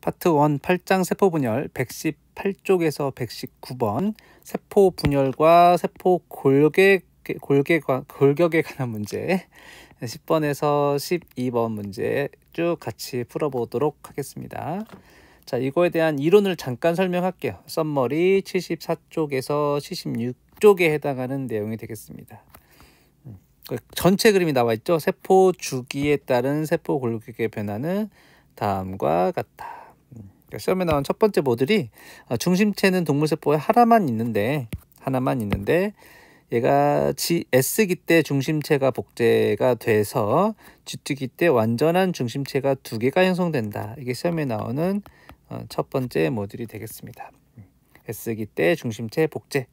파트 1 8장 세포 분열 118쪽에서 119번 세포 분열과 세포 골격에 관한 문제 10번에서 12번 문제 쭉 같이 풀어보도록 하겠습니다. 자, 이거에 대한 이론을 잠깐 설명할게요. 썸머리 74쪽에서 76쪽에 해당하는 내용이 되겠습니다. 전체 그림이 나와 있죠. 세포 주기에 따른 세포 골격의 변화는 다음과 같다. 시험에 나온 첫 번째 모듈이 중심체는 동물세포에 하나만 있는데 얘가 S기 때 중심체가 복제가 돼서 G기 때 완전한 중심체가 두 개가 형성된다. 이게 시험에 나오는 첫 번째 모듈이 되겠습니다. S기 때 중심체 복제,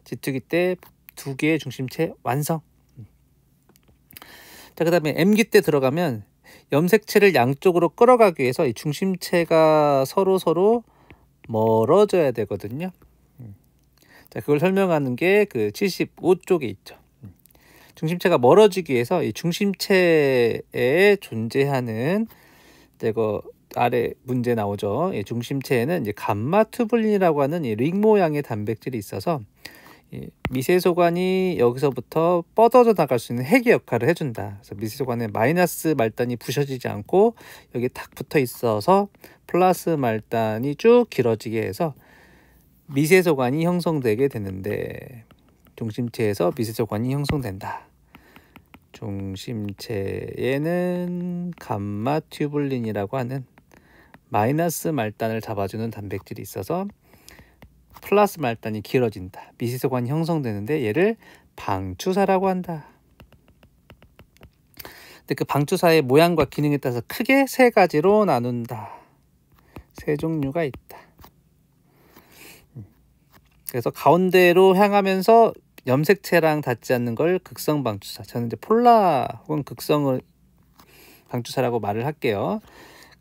G기 때 두 개의 중심체 완성. 자, 그 다음에 M기 때 들어가면 염색체를 양쪽으로 끌어가기 위해서 이 중심체가 서로 멀어져야 되거든요. 자, 그걸 설명하는 게 그 75쪽에 있죠. 중심체가 멀어지기 위해서 이 중심체에 존재하는 이거 아래 문제 나오죠. 이 중심체에는 이제 감마 튜블린이라고 하는 이 링 모양의 단백질이 있어서 이 미세소관이 여기서부터 뻗어져 나갈 수 있는 핵의 역할을 해준다. 그래서 미세소관에 마이너스 말단이 부셔지지 않고 여기 탁 붙어 있어서 플러스 말단이 쭉 길어지게 해서 미세소관이 형성되게 되는데 중심체에서 미세소관이 형성된다. 중심체에는 감마 튜블린이라고 하는 마이너스 말단을 잡아주는 단백질이 있어서 플러스 말단이 길어진다. 미세소관이 형성되는데 얘를 방추사라고 한다. 근데 그 방추사의 모양과 기능에 따라서 크게 세 가지로 나눈다. 세 종류가 있다. 그래서 가운데로 향하면서 염색체랑 닿지 않는 걸 극성 방추사. 저는 이제 폴라 혹은 극성을 방추사라고 말을 할게요.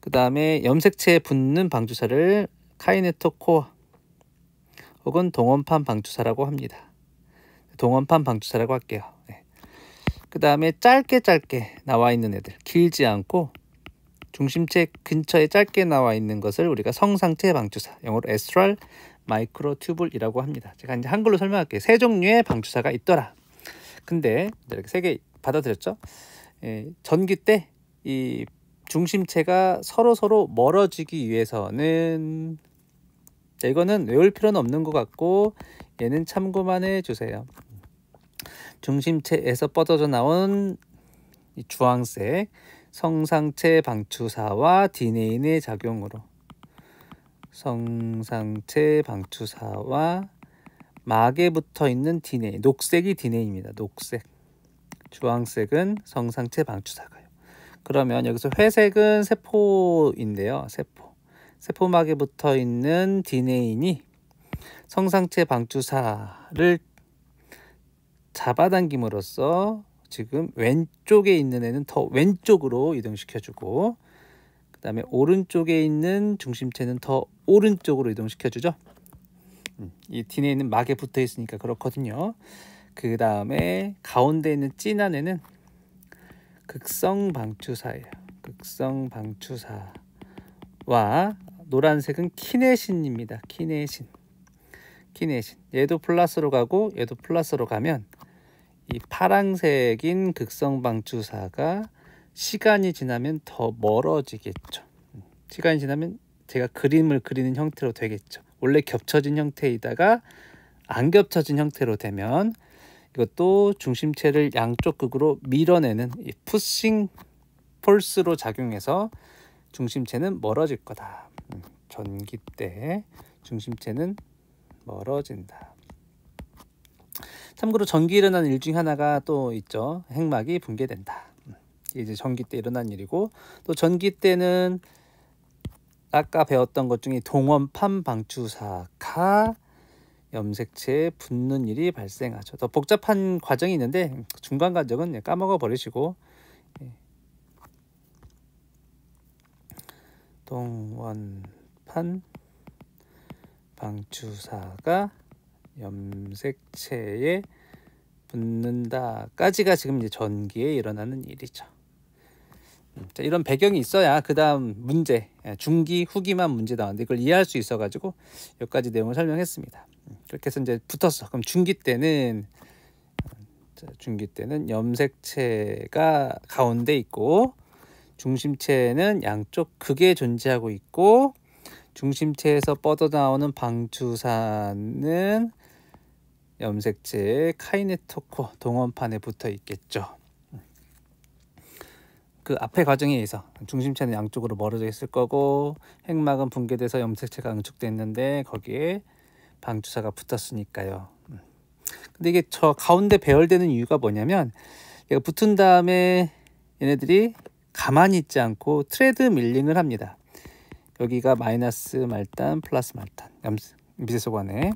그 다음에 염색체에 붙는 방추사를 카이네토 코어 혹은 동원판 방추사라고 합니다. 동원판 방추사라고 할게요. 네. 그 다음에 짧게 나와 있는 애들, 길지 않고 중심체 근처에 짧게 나와 있는 것을 우리가 성상체 방추사, 영어로 에스트랄 마이크로튜블이라고 합니다. 제가 이제 한글로 설명할게요. 세 종류의 방추사가 있더라. 근데 이렇게 세 개 받아들였죠. 전기 때 이 중심체가 서로 멀어지기 위해서는, 이거는 외울 필요는 없는 것 같고 얘는 참고만 해주세요. 중심체에서 뻗어져 나온 이 주황색 성상체 방추사와 디네인의 작용으로 성상체 방추사와 막에 붙어 있는 디네인, 녹색이 디네인입니다. 녹색, 주황색은 성상체 방추사가요. 그러면 여기서 회색은 세포인데요. 세포막에 붙어 있는 디네인이 성상체 방추사를 잡아당김으로써 지금 왼쪽에 있는 애는 더 왼쪽으로 이동시켜주고, 그 다음에 오른쪽에 있는 중심체는 더 오른쪽으로 이동시켜주죠. 이 디네인은 막에 붙어 있으니까 그렇거든요. 그 다음에 가운데 있는 진한 애는 극성 방추사예요. 극성 방추사와 노란색은 키네신입니다. 키네신. 얘도 플러스로 가고 얘도 플러스로 가면 이 파란색인 극성 방추사가 시간이 지나면 더 멀어지겠죠. 시간이 지나면 제가 그림을 그리는 형태로 되겠죠. 원래 겹쳐진 형태이다가 안 겹쳐진 형태로 되면 이것도 중심체를 양쪽 극으로 밀어내는 이 푸싱 폴스로 작용해서 중심체는 멀어질 거다. 전기 때 중심체는 멀어진다. 참고로 전기 일어나는 일 중 하나가 또 있죠. 핵막이 붕괴된다. 이제 전기 때 일어난 일이고, 또 전기 때는 아까 배웠던 것 중에 동원판 방추사가 염색체에 붙는 일이 발생하죠. 더 복잡한 과정이 있는데 중간 과정은 까먹어 버리시고, 동원판 방추사가 염색체에 붙는다까지가 지금 이제 전기에 일어나는 일이죠. 자, 이런 배경이 있어야 그 다음 문제, 중기, 후기만 문제 나왔는데 이걸 이해할 수 있어가지고 여기까지 내용을 설명했습니다. 그렇게 해서 이제 붙었어. 그럼 중기 때는 염색체가 가운데 있고 중심체는 양쪽 극에 존재하고 있고 중심체에서 뻗어나오는 방추사는 염색체의 카이네토코어 동원판에 붙어 있겠죠. 그 앞의 과정에 의해서 중심체는 양쪽으로 멀어져 있을 거고 핵막은 붕괴돼서 염색체가 응축됐는데 거기에 방추사가 붙었으니까요. 근데 이게 저 가운데 배열되는 이유가 뭐냐면 얘가 붙은 다음에 얘네들이 가만히 있지 않고 트레드 밀링을 합니다. 여기가 마이너스 말단, 플러스 말단, 미세소관에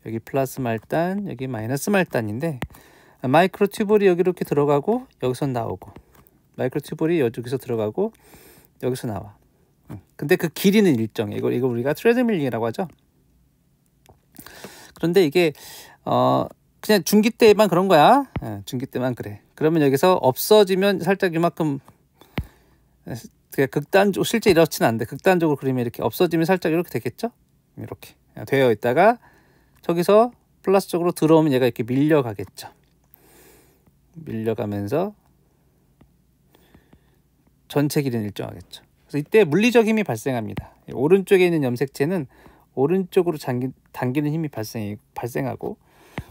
여기 플러스 말단, 여기 마이너스 말단인데 마이크로 튜블이 여기 이렇게 들어가고 여기서 나오고 마이크로 튜블이 여기서 들어가고 여기서 나와. 근데 그 길이는 일정해. 이거 우리가 트레드 밀링이라고 하죠. 그런데 이게 그냥 중기 때만 그런 거야. 중기 때만 그래. 그러면 여기서 없어지면 살짝 이만큼 극단적으로 실제 이렇지는 않은데 극단적으로 그리면 이렇게 없어지면 살짝 이렇게 되겠죠. 이렇게 되어 있다가 저기서 플러스 쪽으로 들어오면 얘가 이렇게 밀려가겠죠. 밀려가면서 전체 길이는 일정하겠죠. 그래서 이때 물리적 힘이 발생합니다. 오른쪽에 있는 염색체는 오른쪽으로 당기는 힘이 발생하고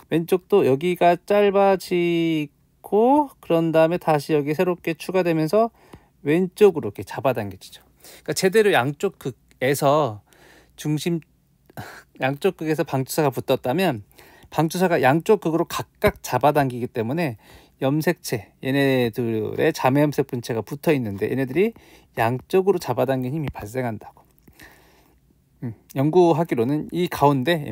왼쪽도 여기가 짧아지고 그런 다음에 다시 여기 새롭게 추가되면서 왼쪽으로 이렇게 잡아당겨지죠. 그러니까 제대로 양쪽 극에서 양쪽 극에서 방추사가 붙었다면 방추사가 양쪽 극으로 각각 잡아당기기 때문에 염색체, 얘네들의 자매염색 분체가 붙어 있는데 얘네들이 양쪽으로 잡아당긴 힘이 발생한다고. 연구하기로는 이 가운데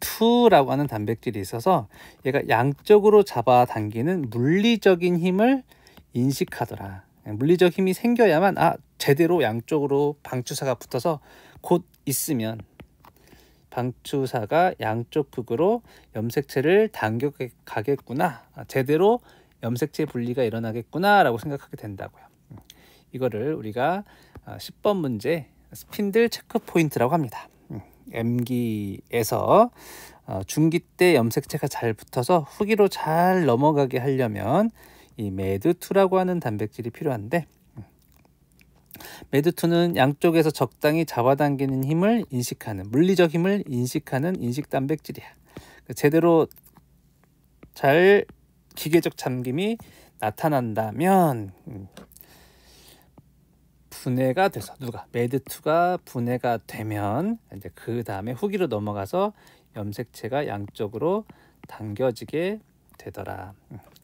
MED2라고 하는 단백질이 있어서 얘가 양쪽으로 잡아당기는 물리적인 힘을 인식하더라. 물리적 힘이 생겨야만 제대로 양쪽으로 방추사가 붙어서 곧 있으면 방추사가 양쪽 극으로 염색체를 당겨가겠구나. 제대로 염색체 분리가 일어나겠구나 라고 생각하게 된다고요. 이거를 우리가 10번 문제 스핀들 체크 포인트라고 합니다. M기에서 중기 때 염색체가 잘 붙어서 후기로 잘 넘어가게 하려면 이 MED2라고 하는 단백질이 필요한데 MED2는 양쪽에서 적당히 잡아당기는 힘을 인식하는 물리적 힘을 인식하는 인식 단백질이야. 제대로 잘 기계적 잠김이 나타난다면 분해가 돼서 MED2가 분해가 되면 이제 그 다음에 후기로 넘어가서 염색체가 양쪽으로 당겨지게 되더라.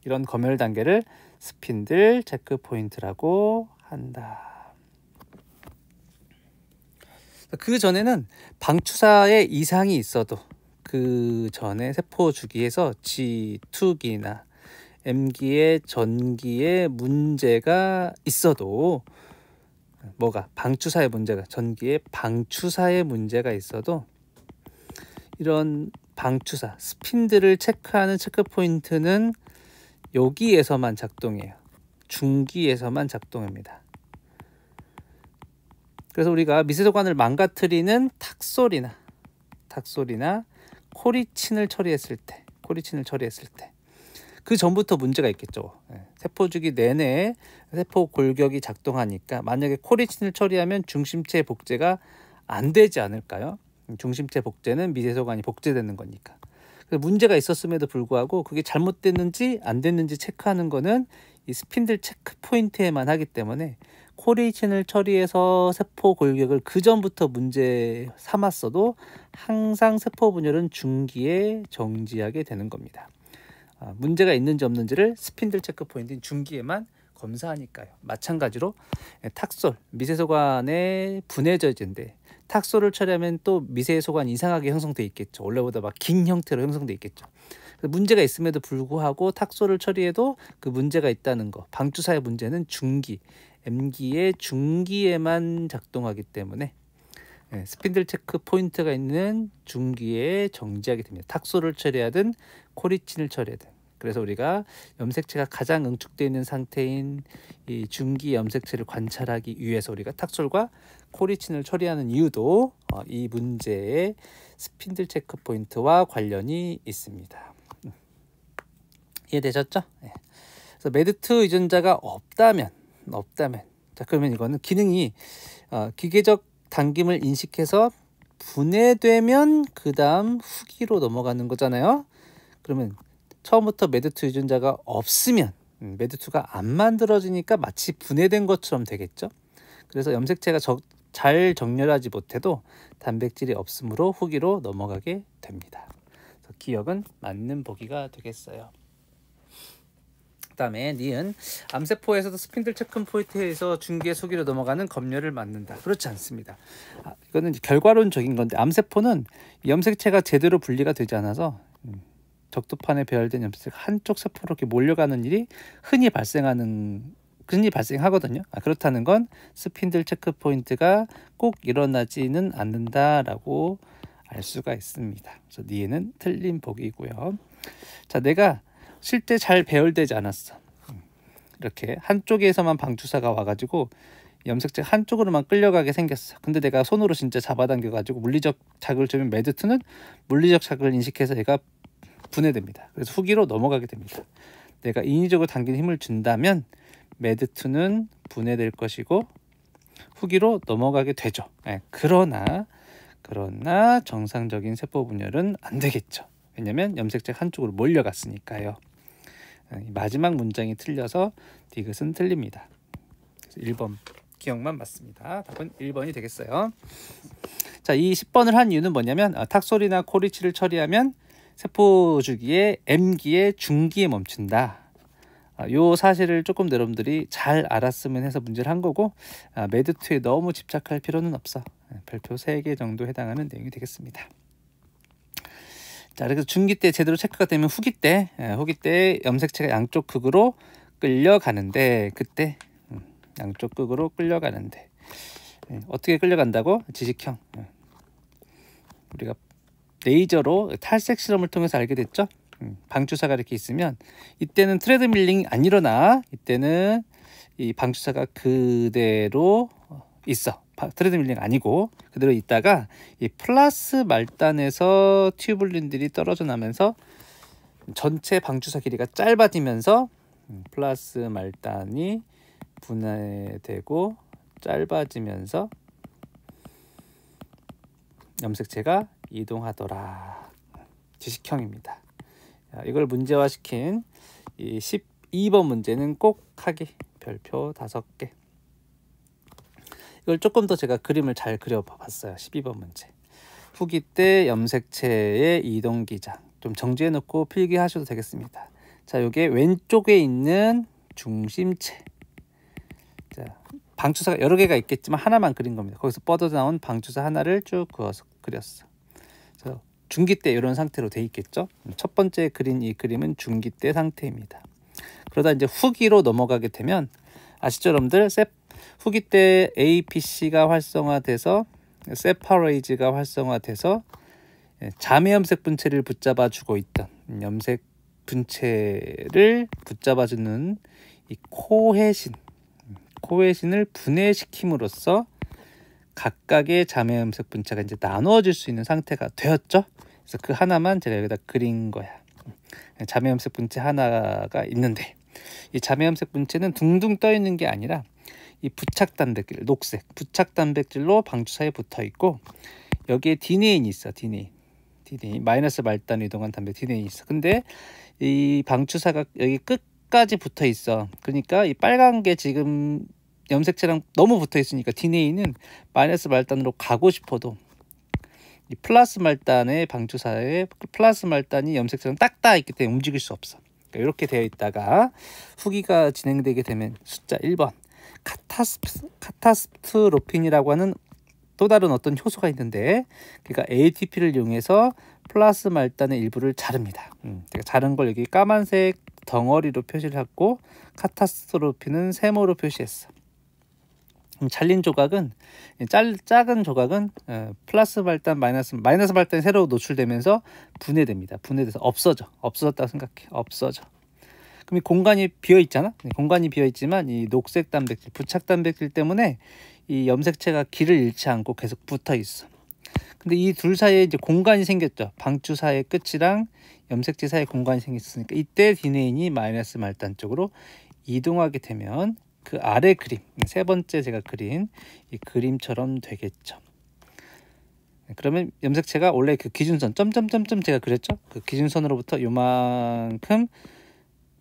이런 검열 단계를 스핀들 체크 포인트라고 한다. 그 전에는 방추사에 이상이 있어도 그 전에 세포 주기에서 G2기나 M기의 전기에 문제가 있어도 방추사의 문제가 전기에 방추사의 문제가 있어도 이런 방추사 스핀들을 체크하는 체크 포인트는 여기에서만 작동해요. 중기에서만 작동합니다. 그래서 우리가 미세소관을 망가뜨리는 탁솔이나 코리친을 처리했을 때 그 전부터 문제가 있겠죠. 세포 주기 내내 세포 골격이 작동하니까 만약에 코리친을 처리하면 중심체 복제가 안 되지 않을까요? 중심체 복제는 미세소관이 복제되는 거니까. 문제가 있었음에도 불구하고 그게 잘못됐는지 안 됐는지 체크하는 거는 이 스핀들 체크 포인트에만 하기 때문에 코리친을 처리해서 세포 골격을 그 전부터 문제 삼았어도 항상 세포 분열은 중기에 정지하게 되는 겁니다. 문제가 있는지 없는지를 스핀들 체크 포인트인 중기에만 검사하니까요. 마찬가지로 탁솔, 미세소관의 분해저지인데 탁솔을 처리하면 또 미세소관 이상하게 형성돼 있겠죠. 원래보다 막 긴 형태로 형성돼 있겠죠. 문제가 있음에도 불구하고 탁솔을 처리해도 그 문제가 있다는 거. 방추사의 문제는 중기, M기의 중기에만 작동하기 때문에 스핀들 체크 포인트가 있는 중기에 정지하게 됩니다. 탁솔을 처리하든 코리친을 처리하든 그래서 우리가 염색체가 가장 응축되어 있는 상태인 이 중기 염색체를 관찰하기 위해서 우리가 탁솔과 코리친을 처리하는 이유도 이 문제의 스핀들 체크 포인트와 관련이 있습니다. 이해되셨죠? 네. 그래서 메드2 유전자가 없다면 자, 그러면 이거는 기능이 기계적 당김을 인식해서 분해되면 그 다음 후기로 넘어가는 거잖아요. 그러면 처음부터 메드2 유전자가 없으면 메드2가 안 만들어지니까 마치 분해된 것처럼 되겠죠. 그래서 염색체가 잘 정렬하지 못해도 단백질이 없으므로 후기로 넘어가게 됩니다. 그래서 기억은 맞는 보기가 되겠어요. 그 다음에 니은 암세포에서도 스핀들 체크 포인트에서 중기의 수기로 넘어가는 검열을 맞는다. 그렇지 않습니다. 이거는 결과론적인 건데 암세포는 염색체가 제대로 분리가 되지 않아서 적두판에 배열된 염색체가 한쪽 세포로 이렇게 몰려가는 일이 흔히 발생하거든요. 그렇다는 건 스핀들 체크 포인트가 꼭 일어나지는 않는다라고 알 수가 있습니다. 그래서 니은은 틀린 보기고요. 자, 내가 실제 잘 배열되지 않았어. 이렇게 한쪽에서만 방주사가 와가지고 염색체 한쪽으로만 끌려가게 생겼어. 근데 내가 손으로 진짜 잡아당겨가지고 물리적 자극을 주면 메드2는 물리적 자극을 인식해서 얘가 분해됩니다. 그래서 후기로 넘어가게 됩니다. 내가 인위적으로 당기는 힘을 준다면 메드2는 분해될 것이고 후기로 넘어가게 되죠. 네, 그러나 정상적인 세포 분열은 안 되겠죠. 왜냐면 염색체가 한쪽으로 몰려갔으니까요. 마지막 문장이 틀려서 디귿은 틀립니다. 그래서 1번 기억만 맞습니다. 답은 1번이 되겠어요. 자, 이 10번을 한 이유는 뭐냐면 탁솔이나 코리치를 처리하면 세포 주기의 M기의 중기에 멈춘다. 요 사실을 조금 여러분들이 잘 알았으면 해서 문제를 한 거고 메드2에 너무 집착할 필요는 없어. 별표 3개 정도 해당하는 내용이 되겠습니다. 자, 그래서 중기 때 제대로 체크가 되면 후기 때 염색체가 양쪽 극으로 끌려가는데 그때 양쪽 극으로 끌려가는데 어떻게 끌려간다고? 지식형. 우리가 레이저로 탈색 실험을 통해서 알게 됐죠. 방주사가 이렇게 있으면 이때는 트레드밀링이 안 일어나. 이때는 이 방주사가 그대로 있어. 트레드밀링 아니고 그대로 있다가 이 플러스 말단에서 튜블린들이 떨어져 나면서 전체 방주사 길이가 짧아지면서 플러스 말단이 분해되고 짧아지면서 염색체가 이동하더라. 지식형입니다. 이걸 문제화시킨 이 12번 문제는 꼭 하기. 별표 5개. 이걸 조금 더 제가 그림을 잘 그려봤어요. 12번 문제. 후기 때 염색체의 이동 기장 좀 정지해 놓고 필기하셔도 되겠습니다. 자, 이게 왼쪽에 있는 중심체. 자, 방주사가 여러 개가 있겠지만 하나만 그린 겁니다. 거기서 뻗어나온 방주사 하나를 쭉 그어서 그렸어. 그래서 중기 때 이런 상태로 돼 있겠죠. 첫 번째 그린 이 그림은 중기 때 상태입니다. 그러다 이제 후기로 넘어가게 되면 아시죠, 여러분들? 후기 때 APC가 활성화돼서 세파레이즈가 활성화돼서 자매 염색 분체를 붙잡아 주고 있던 염색 분체를 붙잡아 주는 이 코헤신을 분해시킴으로써 각각의 자매 염색 분체가 이제 나누어질 수 있는 상태가 되었죠. 그래서 그 하나만 제가 여기다 그린 거야. 자매 염색 분체 하나가 있는데 이 자매 염색 분체는 둥둥 떠 있는 게 아니라 이 부착 단백질, 녹색 부착 단백질로 방주사에 붙어 있고 여기에 디네인이 있어. 디네인 마이너스 말단 이동한 단백질 디네인이 있어. 근데 이 방주사가 여기 끝까지 붙어 있어. 그러니까 이 빨간 게 지금 염색체랑 너무 붙어 있으니까 디네인은 마이너스 말단으로 가고 싶어도 이 플러스 말단의 방주사에 플러스 말단이 염색체랑 딱 닿아 있기 때문에 움직일 수 없어. 그러니까 이렇게 되어 있다가 후기가 진행되게 되면 숫자 1번 카타스트로핀이라고 하는 또 다른 어떤 효소가 있는데 그러니까 ATP를 이용해서 플러스 말단의 일부를 자릅니다. 제가 자른 걸 여기 까만색 덩어리로 표시를 했고 카타스트로핀은 세모로 표시했어. 잘린 조각은 작은 조각은 플러스 발단 마이너스 발단이 새로 노출되면서 분해됩니다. 분해돼서 없어졌다고 생각해. 없어져. 그럼 이 공간이 비어 있잖아. 공간이 비어 있지만 이 녹색 단백질, 부착 단백질 때문에 이 염색체가 길을 잃지 않고 계속 붙어 있어. 근데 이 둘 사이에 이제 공간이 생겼죠. 방추 사이의 끝이랑 염색체 사이에 공간이 생겼으니까 이때 디네인이 마이너스 말단 쪽으로 이동하게 되면 그 아래 그림, 세 번째 제가 그린 이 그림처럼 되겠죠. 그러면 염색체가 원래 그 기준선 점점점점 제가 그렸죠. 그 기준선으로부터 요만큼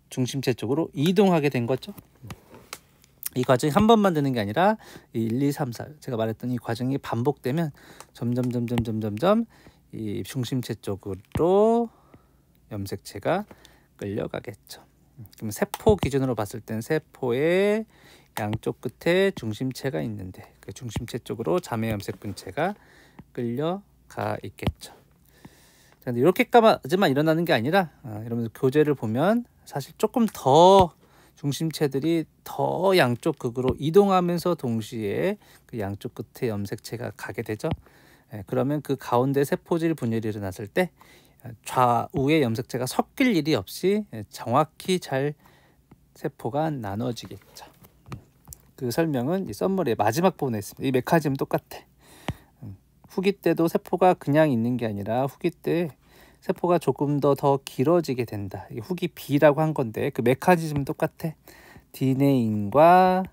중심체 쪽으로 이동하게 된 거죠. 이 과정이 한 번만 되는 게 아니라 1, 2, 3, 4 제가 말했던 이 과정이 반복되면 점점 이 중심체 쪽으로 염색체가 끌려가겠죠. 그럼 세포 기준으로 봤을 땐 세포의 양쪽 끝에 중심체가 있는데 그 중심체 쪽으로 자매 염색분체가 끌려가 있겠죠. 근데 이렇게까지만 일어나는 게 아니라 여러분들 교재를 보면 사실 조금 더 중심체들이 더 양쪽 극으로 이동하면서 동시에 그 양쪽 끝에 염색체가 가게 되죠. 그러면 그 가운데 세포질 분열이 일어났을 때 좌우의 염색체가 섞일 일이 없이 정확히 잘 세포가 나눠지겠죠. 그 설명은 이 썸머리의 마지막 부분에 있습니다. 이 메커니즘 똑같아. 후기 때도 세포가 그냥 있는 게 아니라 후기 때 세포가 조금 더 길어지게 된다. 이게 후기 B라고 한 건데 그 메커니즘은 똑같아. 디네인과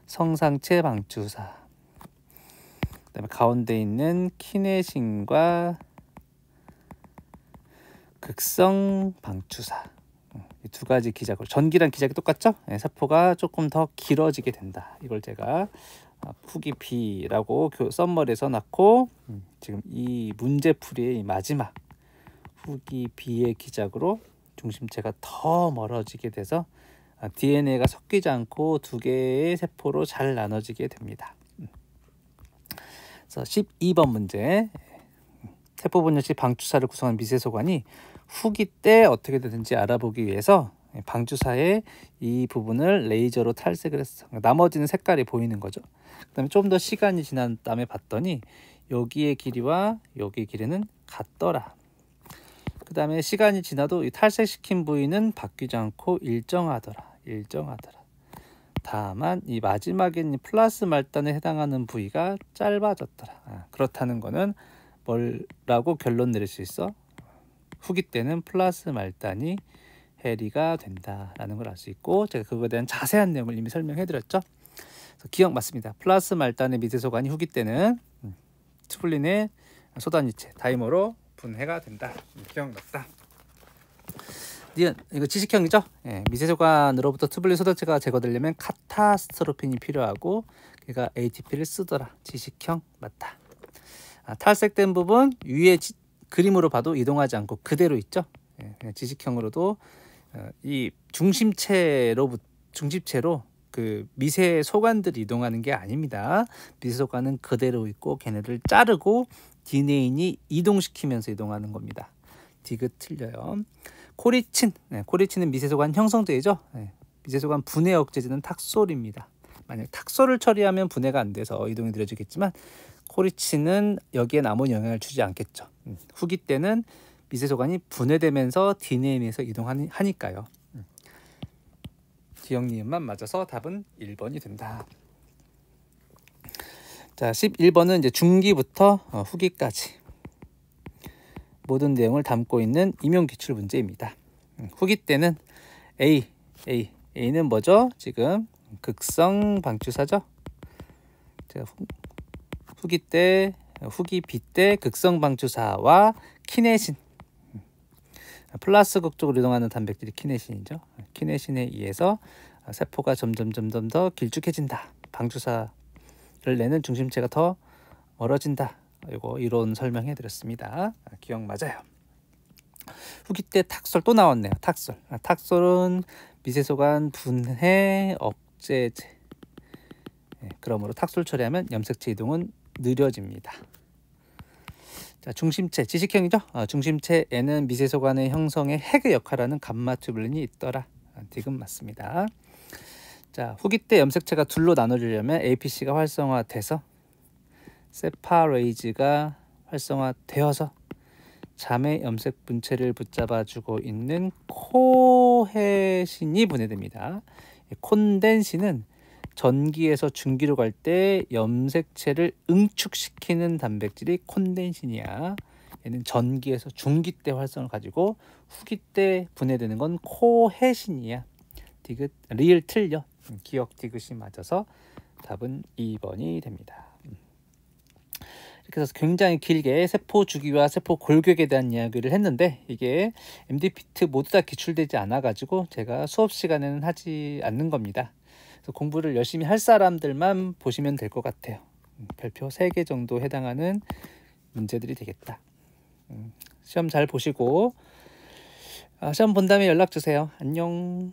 성상체 방추사, 그다음에 가운데 있는 키네신과 극성 방추사, 이 두 가지 기작으로 전기랑 기작이 똑같죠? 세포가 조금 더 길어지게 된다. 이걸 제가 후기 B라고 썸머리에서 놨고 지금 이 문제풀이의 마지막 후기 B의 기작으로 중심체가 더 멀어지게 돼서 DNA가 섞이지 않고 두 개의 세포로 잘 나눠지게 됩니다. 그래서 12번 문제, 세포 분열 시 방추사를 구성한 미세소관이 후기 때 어떻게 되는지 알아보기 위해서 방추사의 이 부분을 레이저로 탈색을 했어. 나머지는 색깔이 보이는 거죠. 그다음에 좀 더 시간이 지난 다음에 봤더니 여기의 길이와 여기의 길이는 같더라. 그 다음에 시간이 지나도 이 탈색시킨 부위는 바뀌지 않고 일정하더라. 다만 이 마지막엔 플러스 말단에 해당하는 부위가 짧아졌더라. 그렇다는 거는 뭐라고 결론 내릴 수 있어? 후기 때는 플러스 말단이 해리가 된다라는 걸 알 수 있고, 제가 그거에 대한 자세한 내용을 이미 설명해 드렸죠. 기억 맞습니다. 플러스 말단의 미세소관이 후기 때는 투블린의 소단이체 다이머로 분해가 된다. 기억났다. 이거 지식형이죠. 미세소관으로부터 투블린 소단체가 제거되려면 카타스트로핀이 필요하고 그가 ATP를 쓰더라. 지식형 맞다. 탈색된 부분 위에 그림으로 봐도 이동하지 않고 그대로 있죠. 지식형으로도 이 중심체로 그 미세 소관들이 이동하는 게 아닙니다. 미세 소관은 그대로 있고 걔네를 자르고 디네인이 이동시키면서 이동하는 겁니다. 디귿 틀려요. 코리친은 미세소관 형성되죠. 미세소관 분해 억제제는 탁솔입니다. 만약 탁솔을 처리하면 분해가 안 돼서 이동이 느려지겠지만 코리친은 여기에 아무 영향을 주지 않겠죠. 후기 때는 미세소관이 분해되면서 디네인에서 이동하니까요. 기억니은만 맞아서 답은 1번이 된다. 자, 11번은 이제 중기부터 후기까지 모든 내용을 담고 있는 임용 기출 문제입니다. 후기 때는 A는 뭐죠? 지금 극성 방추사죠. 후기 B 때 극성 방추사와 키네신, 플러스 극 쪽으로 이동하는 단백질이 키네신이죠. 키네신에 의해서 세포가 점점 더 길쭉해진다. 방추사를 내는 중심체가 더 멀어진다. 이거 이론 설명해 드렸습니다. 기억 맞아요. 후기 때 탁솔 또 나왔네요. 탁솔은 미세소관 분해 억제제. 그러므로 탁솔 처리하면 염색체 이동은 느려집니다. 자, 중심체 지식형이죠. 중심체에는 미세소관의 형성에 핵의 역할을 하는 감마튜뷸린이 있더라. 디귿 맞습니다. 자, 후기 때 염색체가 둘로 나눠지려면 APC가 활성화돼서 세파레이즈가 활성화되어서 잠의 염색 분체를 붙잡아주고 있는 코헤신이 분해됩니다. 콘덴신은 전기에서 중기로 갈 때 염색체를 응축시키는 단백질이 콘덴신이야. 얘는 전기에서 중기 때 활성을 가지고 후기 때 분해되는 건 코헤신이야. 디귿 리을 틀려. 기억 디귿이 맞아서 답은 2번이 됩니다. 이렇게 해서 굉장히 길게 세포 주기와 세포 골격에 대한 이야기를 했는데 이게 MD피트 모두 다 기출되지 않아 가지고 제가 수업 시간에는 하지 않는 겁니다. 그래서 공부를 열심히 할 사람들만 보시면 될 것 같아요. 별표 3개 정도 해당하는 문제들이 되겠다. 시험 잘 보시고 시험 본 다음에 연락 주세요. 안녕.